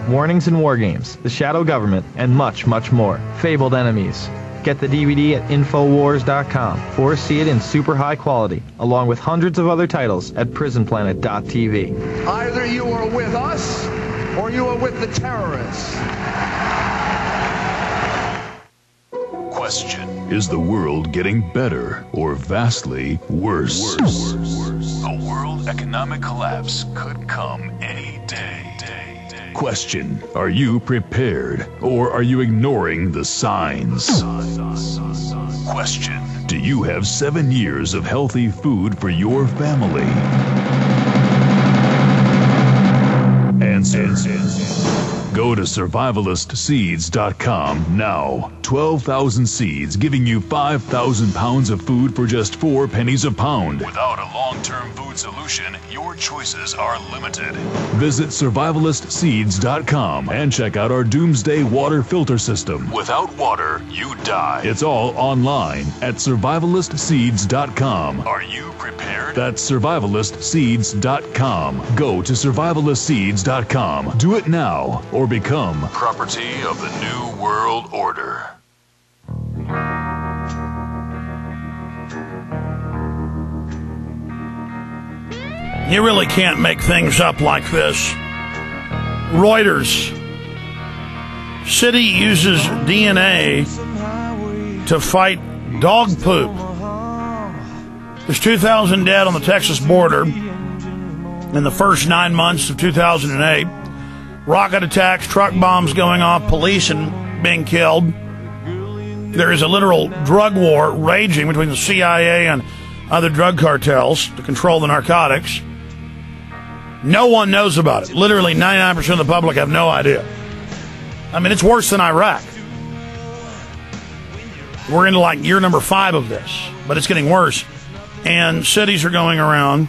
Warnings and War Games, The Shadow Government, and much, much more. Fabled Enemies. Get the DVD at Infowars.com or see it in super high quality, along with hundreds of other titles at PrisonPlanet.tv. Either you are with us or you are with the terrorists. Question: is the world getting better or vastly worse? A world economic collapse could come any day. Question: are you prepared or are you ignoring the signs? Question: do you have 7 years of healthy food for your family? Answer: go to survivalistseeds.com now. 12,000 seeds giving you 5,000 pounds of food for just 4 pennies a pound. Without a long-term food solution, your choices are limited. Visit survivalistseeds.com and check out our doomsday water filter system. Without water, you die. It's all online at survivalistseeds.com. Are you prepared? That's survivalistseeds.com. Go to survivalistseeds.com. Do it now or become property of the New World Order. You really can't make things up like this. Reuters. City uses DNA to fight dog poop. There's 2,000 dead on the Texas border in the first 9 months of 2008. Rocket attacks, truck bombs going off, police and being killed. There is a literal drug war raging between the CIA and other drug cartels to control the narcotics. No one knows about it. Literally 99% of the public have no idea. I mean, it's worse than Iraq. We're into like year number 5 of this, but it's getting worse. And cities are going around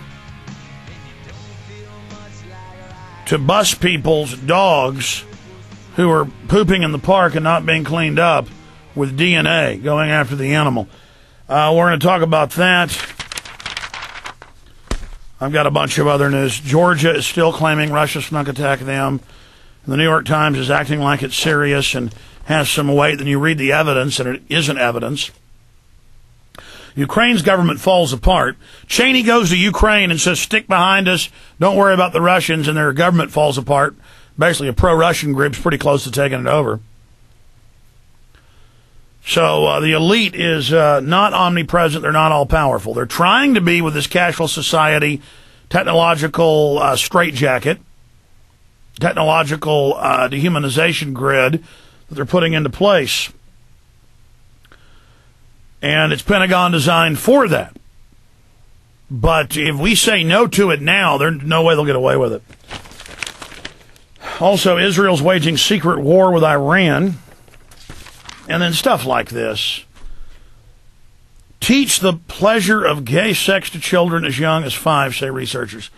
to bust people's dogs who are pooping in the park and not being cleaned up with DNA, going after the animal. We're going to talk about that. I've got a bunch of other news. Georgia is still claiming Russia snuck attack them. The New York Times is acting like it's serious and has some weight. Then you read the evidence, and it isn't evidence. Ukraine's government falls apart. Cheney goes to Ukraine and says, stick behind us, don't worry about the Russians, and their government falls apart. Basically, a pro-Russian group's pretty close to taking it over. So the elite is not omnipresent. They're not all-powerful. They're trying to be with this cashless society, technological straitjacket, technological dehumanization grid that they're putting into place. And it's Pentagon designed for that. But if we say no to it now, there's no way they'll get away with it. Also, Israel's waging secret war with Iran. And then stuff like this. Teach the pleasure of gay sex to children as young as 5, say researchers.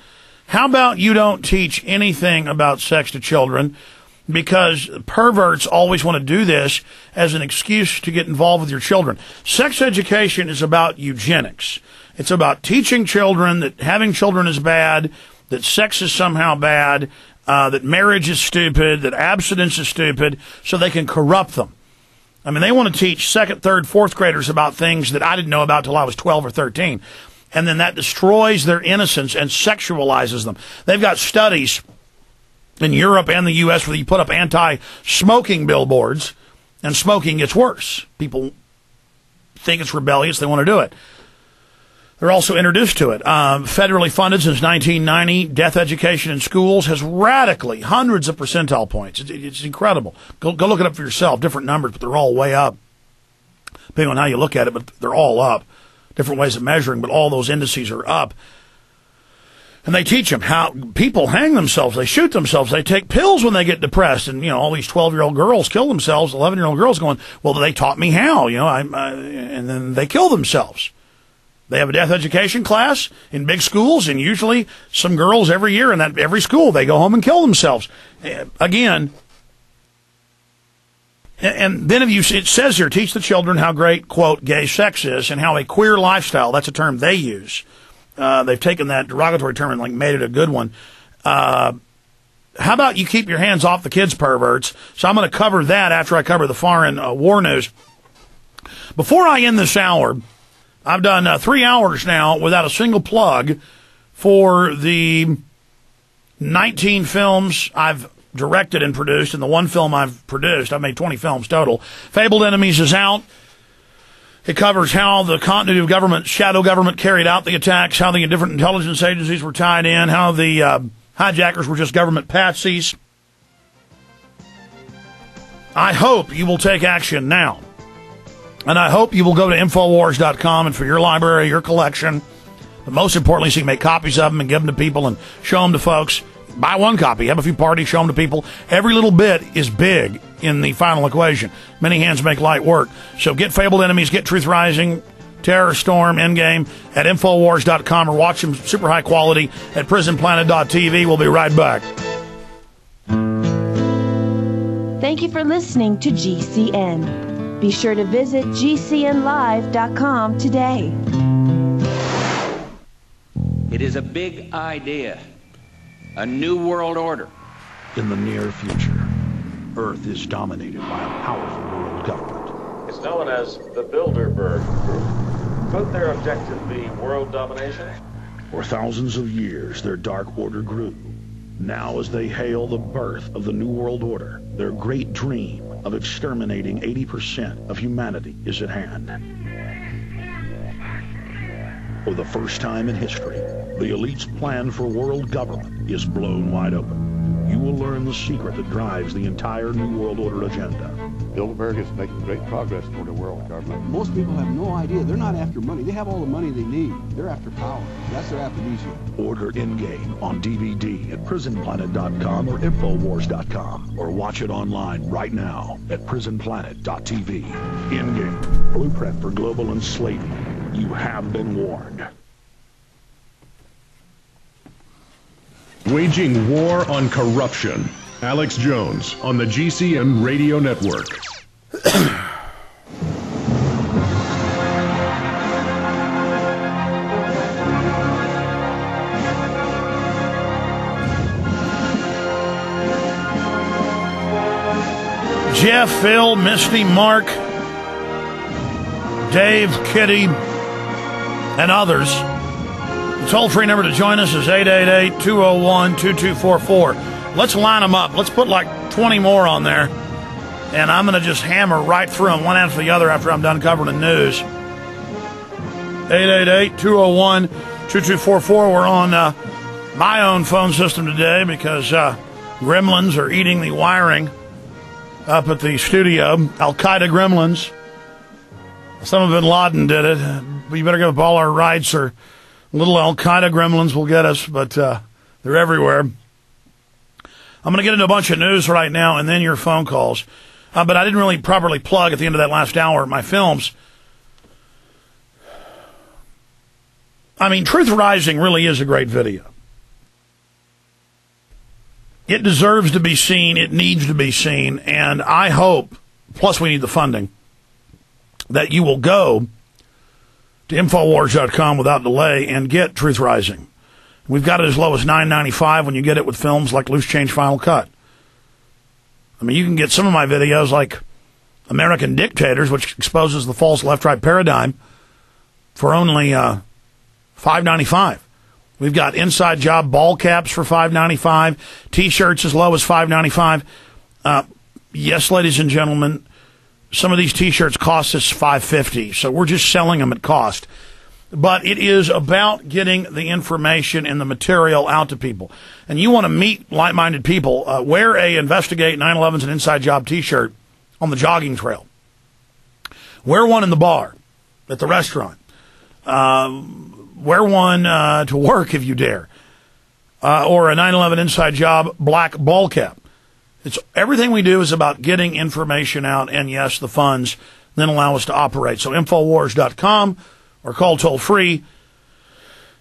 How about you don't teach anything about sex to children, because perverts always want to do this as an excuse to get involved with your children. Sex education is about eugenics. It's about teaching children that having children is bad, that sex is somehow bad, that marriage is stupid, that abstinence is stupid, so they can corrupt them. I mean, they want to teach 2nd, 3rd, 4th graders about things that I didn't know about till I was 12 or 13. And then that destroys their innocence and sexualizes them. They've got studies in Europe and the U.S. where you put up anti-smoking billboards, and smoking gets worse. People think it's rebellious. They want to do it. They're also introduced to it. Federally funded since 1990, death education in schools has radically, hundreds of percentile points. It's incredible. Go look it up for yourself. Different numbers, but they're all way up. Depending on how you look at it, but they're all up. Different ways of measuring, but all those indices are up. And they teach them how people hang themselves. They shoot themselves. They take pills when they get depressed. And, you know, all these 12-year-old girls kill themselves. 11-year-old girls going, well, they taught me how, you know, and then they kill themselves. They have a death education class in big schools, and usually some girls every year in that every school, they go home and kill themselves. Again, and then it says here, teach the children how great, quote, gay sex is and how a queer lifestyle, that's a term they use. They've taken that derogatory term and like made it a good one. how about you keep your hands off the kids' perverts? So I'm going to cover that after I cover the foreign war news. Before I end this hour, I've done 3 hours now without a single plug for the 19 films I've directed and produced, and the one film I've produced. I've made 20 films total. Fabled Enemies is out. It covers how the continuity of government, shadow government, carried out the attacks, how the different intelligence agencies were tied in, how the hijackers were just government patsies. I hope you will take action now. And I hope you will go to Infowars.com and for your library, your collection. But most importantly, so you can make copies of them and give them to people and show them to folks. Buy one copy, have a few parties, show them to people. Every little bit is big in the final equation. Many hands make light work. So get Fabled Enemies, get Truth Rising, Terror Storm, Endgame at Infowars.com or watch them super high quality at PrisonPlanet.tv. We'll be right back. Thank you for listening to GCN. Be sure to visit GCNlive.com today. It is a big idea. A new world order. In the near future, Earth is dominated by a powerful world government. It's known as the Bilderberg Group. Could their objective be world domination? For thousands of years, their dark order grew. Now, as they hail the birth of the New World Order, their great dream of exterminating 80% of humanity is at hand. For the first time in history, the elite's plan for world government is blown wide open. You will learn the secret that drives the entire New World Order agenda. Bilderberg is making great progress toward a world government. Most people have no idea. They're not after money. They have all the money they need. They're after power. That's their aphrodisiac. Order Endgame on DVD at PrisonPlanet.com or Infowars.com, or watch it online right now at PrisonPlanet.tv. Endgame, blueprint for global enslavement. You have been warned. Waging War on Corruption. Alex Jones on the GCN Radio Network. Jeff, Phil, Misty, Mark, Dave, Kitty, and others. The toll-free number to join us is 888-201-2244. Let's line them up. Let's put like 20 more on there. And I'm going to just hammer right through them one after the other after I'm done covering the news. 888-201-2244. We're on my own phone system today because gremlins are eating the wiring up at the studio. Al-Qaeda gremlins. Some of Bin Laden did it. You better give up all our rights or little Al-Qaeda gremlins will get us, but they're everywhere. I'm going to get into a bunch of news right now and then your phone calls. But I didn't really properly plug at the end of that last hour my films. I mean, Truth Rising really is a great video. It deserves to be seen. It needs to be seen. And I hope, plus we need the funding, that you will go to Infowars.com without delay and get Truth Rising. We've got it as low as $9.95 when you get it with films like Loose Change Final Cut. I mean, you can get some of my videos like American Dictators, which exposes the false left-right paradigm, for only $5.95. We've got Inside Job ball caps for $5.95, T-shirts as low as $5.95. Yes, ladies and gentlemen, some of these T-shirts cost us $5.50, so we're just selling them at cost. But it is about getting the information and the material out to people. And you want to meet like-minded people, wear a Investigate 9/11's an Inside Job T-shirt on the jogging trail. Wear one in the bar, at the restaurant. Wear one to work if you dare. Or a 9/11 Inside Job black ball cap. It's everything we do is about getting information out and, yes, the funds then allow us to operate. So Infowars.com or call toll-free.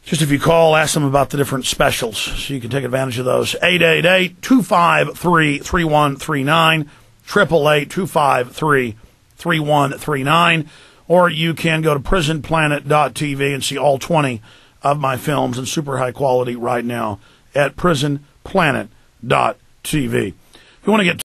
Just if you call, ask them about the different specials so you can take advantage of those. 888-253-3139, 888-253-3139. Or you can go to PrisonPlanet.tv and see all 20 of my films in super high quality right now at PrisonPlanet.tv. TV. If you want to get